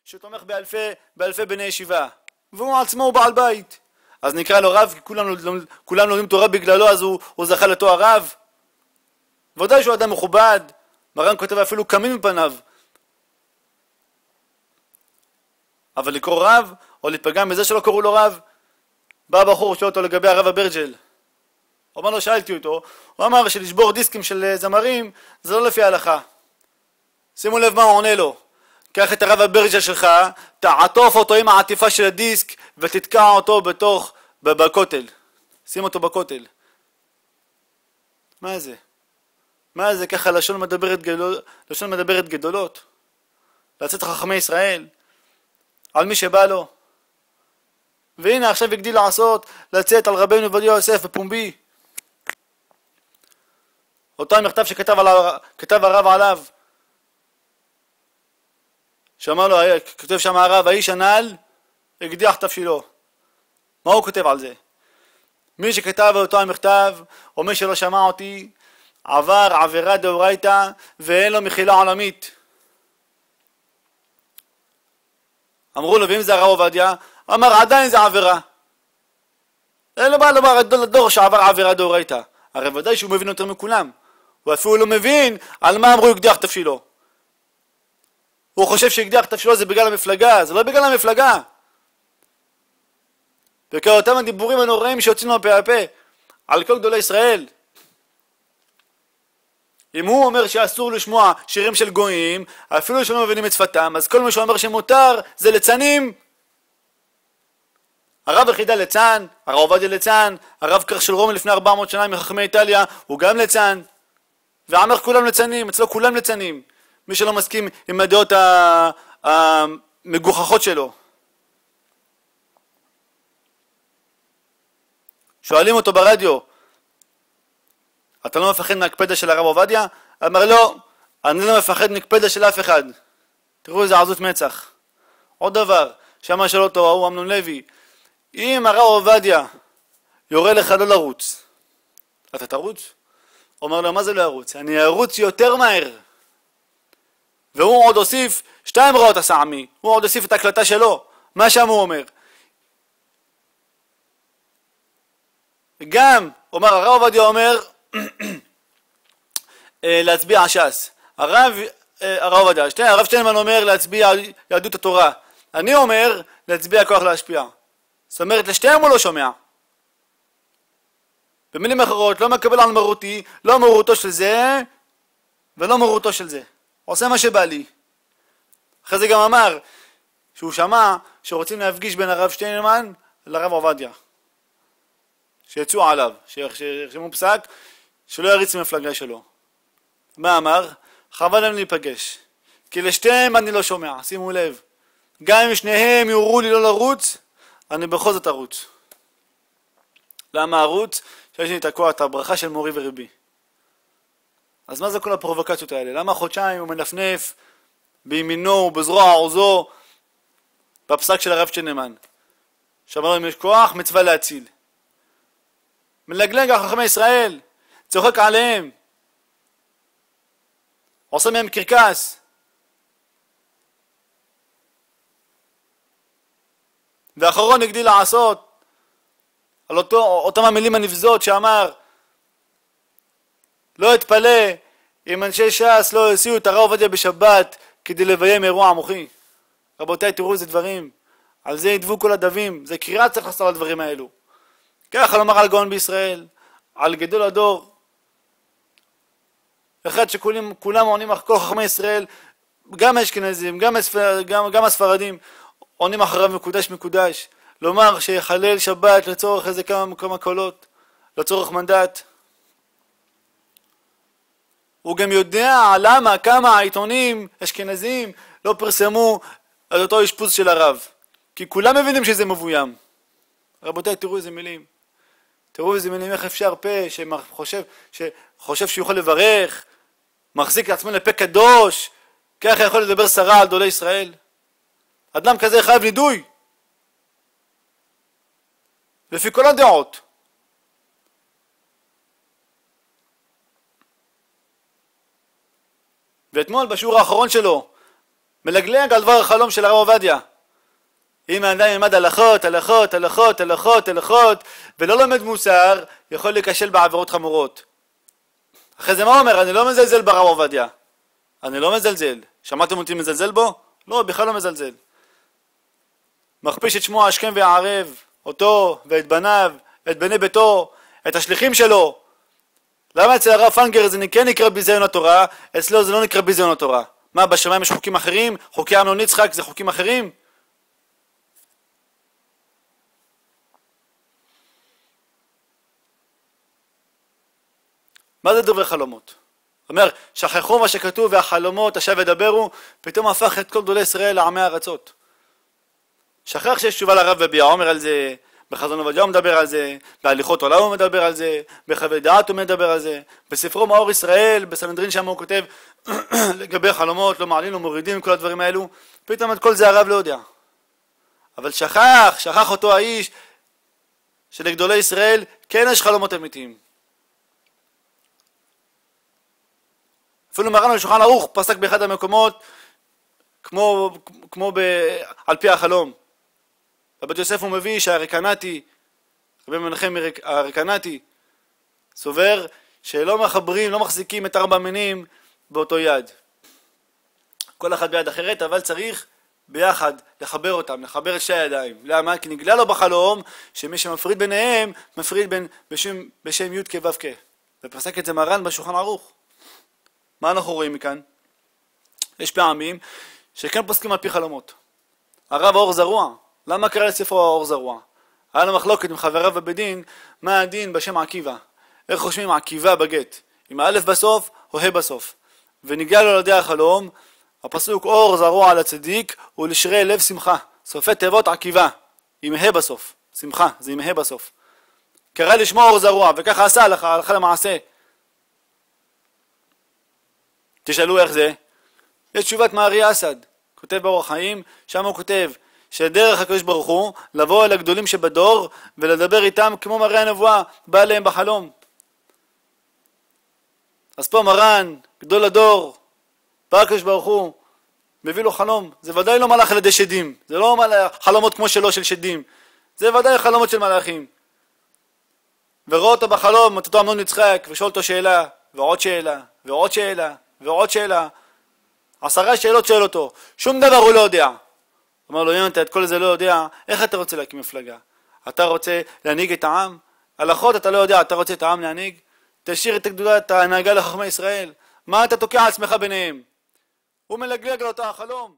שתומך באלפי בני ישיבה, והוא עצמו הוא בעל בית, אז נקרא לו רב, כי כולם לומדים תורה בגללו, אז הוא זכה לתואר רב? ודאי שהוא אדם מכובד, מרן כותב אפילו קמים מפניו. אבל לקרוא רב, או להתפגם מזה שלא קראו לו רב? בא בחור שואל אותו לגבי הרב אברג'ל. הוא אמר לו, שאלתי אותו, הוא אמר שלשבור דיסקים של זמרים זה לא לפי ההלכה. שימו לב מה הוא עונה לו. קח את הרב אברג'ל שלך, תעטוף אותו עם העטיפה של הדיסק ותתקע אותו בכותל. שים אותו בכותל. מה זה? מה זה? ככה לשון מדברת גדולות. לצאת חכמי ישראל על מי שבא לו. והנה עכשיו הגדיל לעשות לצאת על רבנו עובדיה יוסף בפומבי. אותו המכתב שכתב הרב עליו, שאמר לו, כותב שם הרב, האיש הנ"ל הקדיח תבשילו. מה הוא כותב על זה? מי שכתב אותו המכתב, או מי שלא שמע אותי, עבר עבירה דאורייתא ואין לו מחילה עולמית. אמרו לו, ואם זה הרב עובדיה? אמר, עדיין זה עבירה. אין לו בעיה לומר לדור שעבר עבירה דאורייתא. הרי ודאי שהוא מבין יותר מכולם. הוא אפילו לא מבין על מה אמרו הקדיח תבשילו. הוא חושב שהקדיח תבשילו זה בגלל המפלגה, זה לא בגלל המפלגה. וכאותם הדיבורים הנוראים שיוצאים לו פה על כל גדולי ישראל. אם הוא אומר שאסור לשמוע שירים של גויים, אפילו שלא מבינים את שפתם, אז כל מי שאומר שמותר זה ליצנים. הרב יחידה ליצן, הרב עובדיה ליצן, הרב קרח של רומי לפני 400 שנה מחכמי איטליה, הוא גם ליצן. ועמך כולם ליצנים, אצלו כולם ליצנים. מי שלא מסכים עם הדעות המגוחכות שלו. שואלים אותו ברדיו, אתה לא מפחד מהקפדה של הרב עובדיה? אמר לא, אני לא מפחד מקפדה של אף אחד. תראו איזה עזות מצח. עוד דבר, שמה שאל אותו ההוא אמנון לוי, אם הרב עובדיה יורה לך לא לרוץ, אתה תרוץ? אומר לו, מה זה לא ירוץ? אני ארוץ יותר מהר. והוא עוד הוסיף 2 רעות הסעמי, הוא עוד הוסיף את ההקלטה שלו. מה שם הוא אומר? גם, הרב עובדיה אומר, להצביע ש"ס. הרב עובדיה, הרב שטיינמן אומר להצביע יהדות התורה. אני אומר להצביע כוח להשפיע. זאת אומרת, לשתיהם הוא לא שומע. במילים אחרות, לא מקבל על מרותי, לא מרותו של זה ולא מרותו של זה. עושה מה שבא לי. אחרי זה גם אמר שהוא שמע שרוצים להפגיש בין הרב שטיינמן לרב עובדיה. שיצאו עליו, שירשמו פסק, שלא יריץ ממפלגה שלו. מה אמר? חבל להם להיפגש. כי לשתיהם אני לא שומע, שימו לב. גם אם שניהם יורו לי לא לרוץ, אני בכל זאת ארוץ. למה ארוץ? שיש לי את הברכה של מורי ורבי. אז מה זה כל הפרובוקציות האלה? למה חודשיים הוא מנפנף בימינו ובזרוע עוזו בפסק של הרב שטיינמן? שאמר להם יש כוח, מצווה להציל. מלגלג על חכמי ישראל, צוחק עליהם, עושה מהם קרקס. ואחרון הגדיל לעשות על אותם המילים הנבזות שאמר, לא אתפלא אם אנשי ש"ס לא יוציאו את הרב עובדיה בשבת כדי לביים אירוע מוחי. רבותיי, תראו איזה דברים, על זה ידבו כל הדבים, זה קריאה צריך לעשות על הדברים האלו. ככה לומר על גאון בישראל, על גדול הדור, אחד שכולם עונים אחר כל חכמי ישראל, גם האשכנזים, גם הספרדים, עונים אחריו מקודש, לומר שיחלל שבת לצורך איזה כמה קולות, לצורך מנדט. הוא גם יודע למה כמה העיתונים אשכנזים לא פרסמו על אותו אשפוז של הרב, כי כולם מבינים שזה מבוים. רבותיי, תראו איזה מילים. תראו איזה מילים, איך אפשר פה שחושב שיוכל לברך, מחזיק לעצמו לפה קדוש, ככה יכול לדבר סרה על גדולי ישראל. אדם כזה חייב נידוי. לפי כל הדעות. ואתמול בשיעור האחרון שלו, מלגלג על דבר החלום של הרב עובדיה. אם האדם ילמד הלכות, הלכות, הלכות, הלכות, הלכות, ולא לומד מוסר, יכול להיכשל בעבירות חמורות. אחרי זה מה הוא אומר? אני לא מזלזל ברב עובדיה. אני לא מזלזל. שמעתם אותי מזלזל בו? לא, בכלל לא מזלזל. מכפיש את שמו השכם והערב, אותו ואת בניו, את בני ביתו, את השליחים שלו. למה אצל הרב פנגר זה כן נקרא ביזיון התורה, אצלו זה לא נקרא ביזיון התורה? מה, בשמיים יש חוקים אחרים? חוקי אמנון יצחק זה חוקים אחרים? מה זה דברי חלומות? אומר, שכחו מה שכתוב והחלומות עכשיו ידברו, פתאום הפך את כל גדולי ישראל לעמי הארצות. שכח שיש תשובה לרב וביע עומר על זה, בחזון עובדיה הוא מדבר על זה, בהליכות עולם הוא מדבר על זה, בחוות דעת הוא מדבר על זה, בספרו מאור ישראל, בסנהדרין שם הוא כותב לגבי חלומות, לא מעלים, לא מורידים, כל הדברים האלו, פתאום את כל זה הרב לא יודע. אבל שכח אותו האיש שלגדולי ישראל כן יש חלומות אמיתיים. אפילו מרן בשולחן ערוך פסק באחד המקומות כמו על פי החלום. בבית יוסף הוא מביא שהרקנתי, רבי מנחם הרקנתי, סובר שלא מחברים, לא מחזיקים את ארבע מינים באותו יד. כל אחד ביד אחרת, אבל צריך ביחד לחבר אותם, לחבר את שתי הידיים. למה? כי נגלה לו בחלום שמי שמפריד ביניהם, מפריד בשם י' כו' כ'. ופסק את זה מרן בשולחן ערוך. מה אנחנו רואים מכאן? יש פעמים שכן פוסקים על פי חלומות. הרב האור זרוע, למה קרא לספרו האור זרוע? היה לו מחלוקת עם חבריו בבדין, מה הדין בשם עקיבא? איך חושבים עקיבא בגט? עם האלף בסוף או ה' בסוף? ונגיע לו על ידי החלום, הפסוק אור זרוע על הצדיק ולשרי לב שמחה. סופי תיבות עקיבא, עם ה' בסוף. שמחה, זה עם ה' בסוף. קרא לשמו אור זרוע, וככה עשה הלכה למעשה. תשאלו איך זה? יש תשובת מארי אסד, כותב באורח חיים, שם הוא כותב שדרך הקדוש ברוך הוא לבוא אל הגדולים שבדור ולדבר איתם כמו מראי הנבואה, בא להם בחלום. אז פה מרן, גדול הדור, בא הקדוש ברוך הוא, מביא לו חלום. זה ודאי לא מלאך על ידי שדים, זה לא חלומות כמו שלו של שדים, זה ודאי חלומות של מלאכים. ורואה אותו בחלום, את אותו אמנון יצחק, ושואל אותו שאלה, ועוד שאלה, ועוד שאלה, ועוד שאלה. 10 שאלות שואל אותו, שום דבר הוא לא יודע. אמר לו, יונתן, את כל זה לא יודע, איך אתה רוצה להקים מפלגה? אתה רוצה להנהיג את העם? הלכות אתה לא יודע, אתה רוצה את העם להנהיג? תשאיר את הגדולת ההנהגה לחכמי ישראל. מה אתה תוקע עצמך ביניהם? הוא מלגלג על אותו החלום.